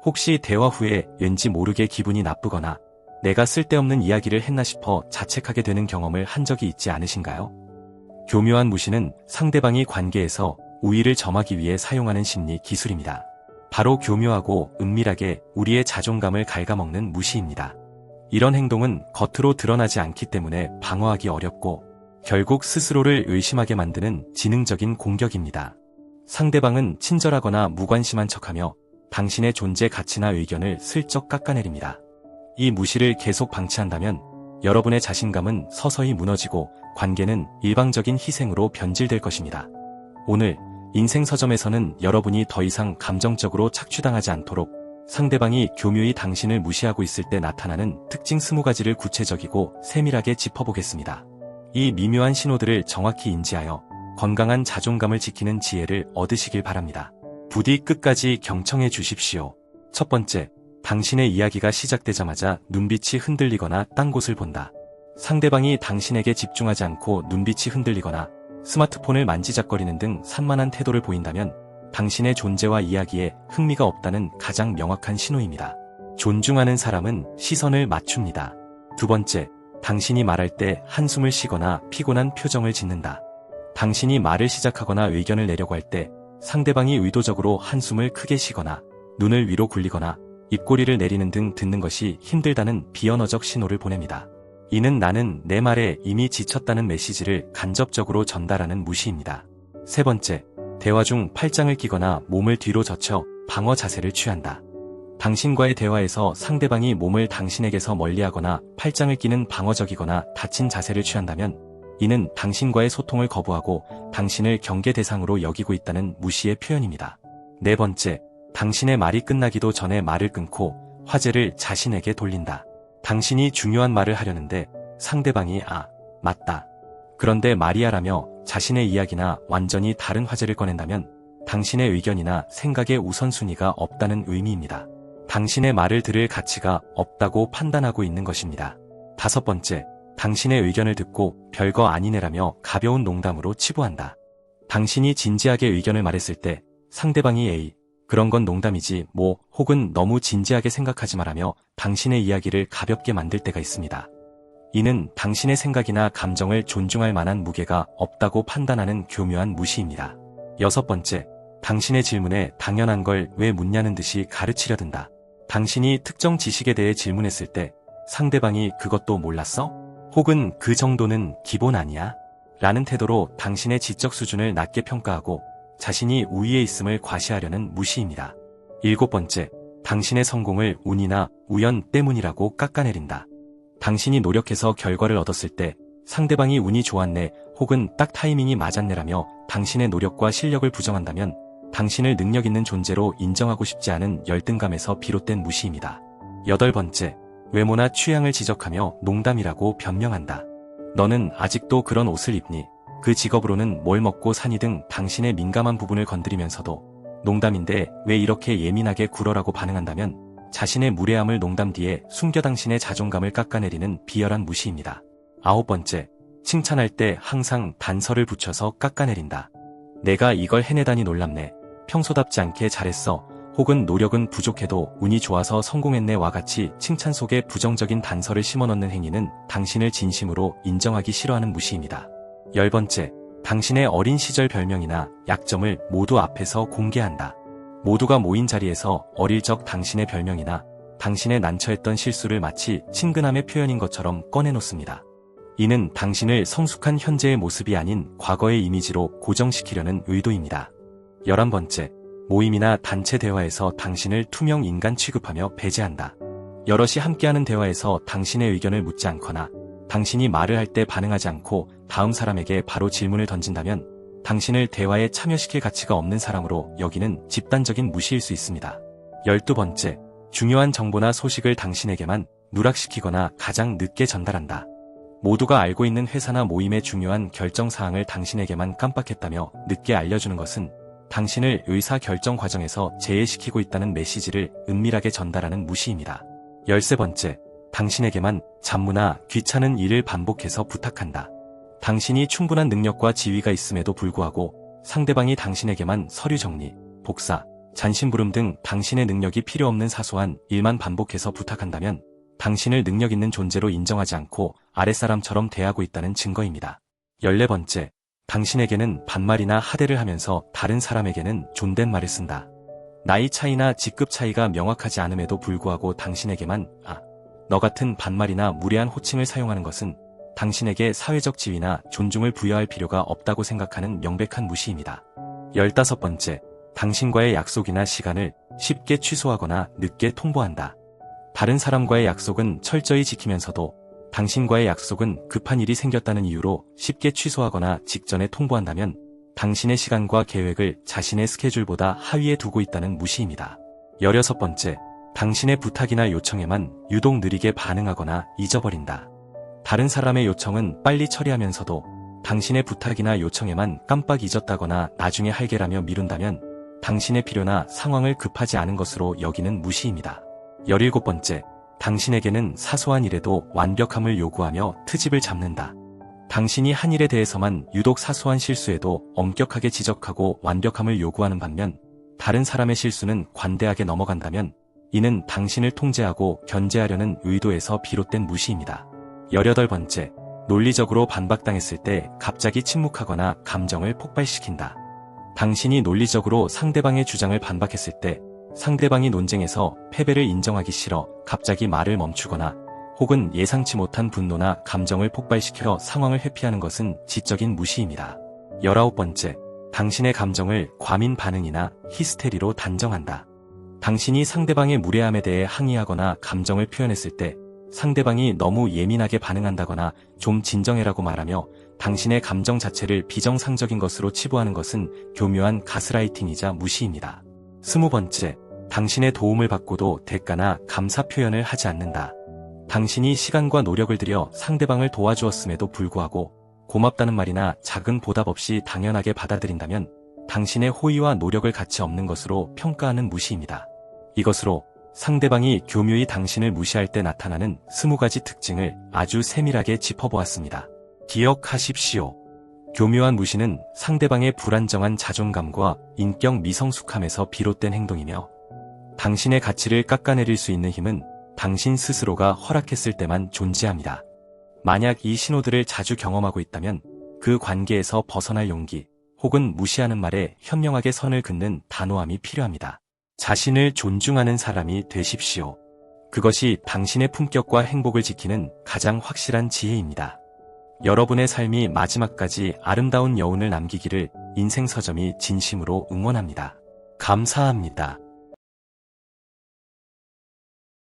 혹시 대화 후에 왠지 모르게 기분이 나쁘거나 내가 쓸데없는 이야기를 했나 싶어 자책하게 되는 경험을 한 적이 있지 않으신가요? 교묘한 무시는 상대방이 관계에서 우위를 점하기 위해 사용하는 심리 기술입니다. 바로 교묘하고 은밀하게 우리의 자존감을 갉아먹는 무시입니다. 이런 행동은 겉으로 드러나지 않기 때문에 방어하기 어렵고 결국 스스로를 의심하게 만드는 지능적인 공격입니다. 상대방은 친절하거나 무관심한 척하며 당신의 존재 가치나 의견을 슬쩍 깎아내립니다. 이 무시를 계속 방치한다면 여러분의 자신감은 서서히 무너지고 관계는 일방적인 희생으로 변질될 것입니다. 오늘 인생 서점에서는 여러분이 더 이상 감정적으로 착취당하지 않도록 상대방이 교묘히 당신을 무시하고 있을 때 나타나는 특징 20가지를 구체적이고 세밀하게 짚어보겠습니다. 이 미묘한 신호들을 정확히 인지하여 건강한 자존감을 지키는 지혜를 얻으시길 바랍니다. 부디 끝까지 경청해 주십시오. 첫 번째, 당신의 이야기가 시작되자마자 눈빛이 흔들리거나 딴 곳을 본다. 상대방이 당신에게 집중하지 않고 눈빛이 흔들리거나 스마트폰을 만지작거리는 등 산만한 태도를 보인다면 당신의 존재와 이야기에 흥미가 없다는 가장 명확한 신호입니다. 존중하는 사람은 시선을 맞춥니다. 두 번째, 당신이 말할 때 한숨을 쉬거나 피곤한 표정을 짓는다. 당신이 말을 시작하거나 의견을 내려고 할 때 상대방이 의도적으로 한숨을 크게 쉬거나 눈을 위로 굴리거나 입꼬리를 내리는 등 듣는 것이 힘들다는 비언어적 신호를 보냅니다. 이는 나는 내 말에 이미 지쳤다는 메시지를 간접적으로 전달하는 무시입니다. 세 번째, 대화 중 팔짱을 끼거나 몸을 뒤로 젖혀 방어 자세를 취한다. 당신과의 대화에서 상대방이 몸을 당신에게서 멀리하거나 팔짱을 끼는 방어적이거나 닫힌 자세를 취한다면 이는 당신과의 소통을 거부하고 당신을 경계 대상으로 여기고 있다는 무시의 표현입니다. 네 번째, 당신의 말이 끝나기도 전에 말을 끊고 화제를 자신에게 돌린다. 당신이 중요한 말을 하려는데 상대방이 맞다. 그런데 말이야라며 자신의 이야기나 완전히 다른 화제를 꺼낸다면 당신의 의견이나 생각의 우선순위가 없다는 의미입니다. 당신의 말을 들을 가치가 없다고 판단하고 있는 것입니다. 다섯 번째, 당신의 의견을 듣고 별거 아니네라며 가벼운 농담으로 치부한다. 당신이 진지하게 의견을 말했을 때 상대방이 에이, 그런 건 농담이지 뭐 혹은 너무 진지하게 생각하지 말라며 당신의 이야기를 가볍게 만들 때가 있습니다. 이는 당신의 생각이나 감정을 존중할 만한 무게가 없다고 판단하는 교묘한 무시입니다. 여섯 번째, 당신의 질문에 당연한 걸 왜 묻냐는 듯이 가르치려 든다. 당신이 특정 지식에 대해 질문했을 때 상대방이 그것도 몰랐어? 혹은 그 정도는 기본 아니야? 라는 태도로 당신의 지적 수준을 낮게 평가하고 자신이 우위에 있음을 과시하려는 무시입니다. 일곱 번째, 당신의 성공을 운이나 우연 때문이라고 깎아내린다. 당신이 노력해서 결과를 얻었을 때 상대방이 운이 좋았네 혹은 딱 타이밍이 맞았네라며 당신의 노력과 실력을 부정한다면 당신을 능력 있는 존재로 인정하고 싶지 않은 열등감에서 비롯된 무시입니다. 여덟 번째, 외모나 취향을 지적하며 농담이라고 변명한다. 너는 아직도 그런 옷을 입니? 그 직업으로는 뭘 먹고 사니 등 당신의 민감한 부분을 건드리면서도 농담인데 왜 이렇게 예민하게 굴어라고 반응한다면 자신의 무례함을 농담 뒤에 숨겨 당신의 자존감을 깎아내리는 비열한 무시입니다. 아홉 번째, 칭찬할 때 항상 단서를 붙여서 깎아내린다. 내가 이걸 해내다니 놀랍네. 평소답지 않게 잘했어. 혹은 노력은 부족해도 운이 좋아서 성공했네와 같이 칭찬 속에 부정적인 단서를 심어넣는 행위는 당신을 진심으로 인정하기 싫어하는 무시입니다. 열 번째, 당신의 어린 시절 별명이나 약점을 모두 앞에서 공개한다. 모두가 모인 자리에서 어릴 적 당신의 별명이나 당신의 난처했던 실수를 마치 친근함의 표현인 것처럼 꺼내놓습니다. 이는 당신을 성숙한 현재의 모습이 아닌 과거의 이미지로 고정시키려는 의도입니다. 11번째, 모임이나 단체 대화에서 당신을 투명 인간 취급하며 배제한다. 여럿이 함께하는 대화에서 당신의 의견을 묻지 않거나 당신이 말을 할 때 반응하지 않고 다음 사람에게 바로 질문을 던진다면 당신을 대화에 참여시킬 가치가 없는 사람으로 여기는 집단적인 무시일 수 있습니다. 12번째, 중요한 정보나 소식을 당신에게만 누락시키거나 가장 늦게 전달한다. 모두가 알고 있는 회사나 모임의 중요한 결정사항을 당신에게만 깜빡했다며 늦게 알려주는 것은 당신을 의사결정 과정에서 제외시키고 있다는 메시지를 은밀하게 전달하는 무시입니다. 13번째, 당신에게만 잡무나 귀찮은 일을 반복해서 부탁한다. 당신이 충분한 능력과 지위가 있음에도 불구하고 상대방이 당신에게만 서류 정리, 복사, 잔심부름 등 당신의 능력이 필요 없는 사소한 일만 반복해서 부탁한다면 당신을 능력 있는 존재로 인정하지 않고 아랫사람처럼 대하고 있다는 증거입니다. 14번째, 당신에게는 반말이나 하대를 하면서 다른 사람에게는 존댓말을 쓴다. 나이 차이나 직급 차이가 명확하지 않음에도 불구하고 당신에게만 너 같은 반말이나 무례한 호칭을 사용하는 것은 당신에게 사회적 지위나 존중을 부여할 필요가 없다고 생각하는 명백한 무시입니다. 15번째, 당신과의 약속이나 시간을 쉽게 취소하거나 늦게 통보한다. 다른 사람과의 약속은 철저히 지키면서도 당신과의 약속은 급한 일이 생겼다는 이유로 쉽게 취소하거나 직전에 통보한다면 당신의 시간과 계획을 자신의 스케줄보다 하위에 두고 있다는 무시입니다. 16번째, 당신의 부탁이나 요청에만 유독 느리게 반응하거나 잊어버린다. 다른 사람의 요청은 빨리 처리하면서도 당신의 부탁이나 요청에만 깜빡 잊었다거나 나중에 할게라며 미룬다면 당신의 필요나 상황을 급하지 않은 것으로 여기는 무시입니다. 17번째, 당신에게는 사소한 일에도 완벽함을 요구하며 트집을 잡는다. 당신이 한 일에 대해서만 유독 사소한 실수에도 엄격하게 지적하고 완벽함을 요구하는 반면 다른 사람의 실수는 관대하게 넘어간다면 이는 당신을 통제하고 견제하려는 의도에서 비롯된 무시입니다. 18번째, 논리적으로 반박당했을 때 갑자기 침묵하거나 감정을 폭발시킨다. 당신이 논리적으로 상대방의 주장을 반박했을 때 상대방이 논쟁에서 패배를 인정하기 싫어 갑자기 말을 멈추거나 혹은 예상치 못한 분노나 감정을 폭발시켜 상황을 회피하는 것은 지적인 무시입니다. 19번째, 당신의 감정을 과민 반응이나 히스테리로 단정한다. 당신이 상대방의 무례함에 대해 항의하거나 감정을 표현했을 때 상대방이 너무 예민하게 반응한다거나 좀 진정해라고 말하며 당신의 감정 자체를 비정상적인 것으로 치부하는 것은 교묘한 가스라이팅이자 무시입니다. 20번째, 당신의 도움을 받고도 대가나 감사 표현을 하지 않는다. 당신이 시간과 노력을 들여 상대방을 도와주었음에도 불구하고 고맙다는 말이나 작은 보답 없이 당연하게 받아들인다면 당신의 호의와 노력을 가치 없는 것으로 평가하는 무시입니다. 이것으로 상대방이 교묘히 당신을 무시할 때 나타나는 20가지 특징을 아주 세밀하게 짚어보았습니다. 기억하십시오. 교묘한 무시는 상대방의 불안정한 자존감과 인격 미성숙함에서 비롯된 행동이며 당신의 가치를 깎아내릴 수 있는 힘은 당신 스스로가 허락했을 때만 존재합니다. 만약 이 신호들을 자주 경험하고 있다면 그 관계에서 벗어날 용기 혹은 무시하는 말에 현명하게 선을 긋는 단호함이 필요합니다. 자신을 존중하는 사람이 되십시오. 그것이 당신의 품격과 행복을 지키는 가장 확실한 지혜입니다. 여러분의 삶이 마지막까지 아름다운 여운을 남기기를 인생서점이 진심으로 응원합니다. 감사합니다.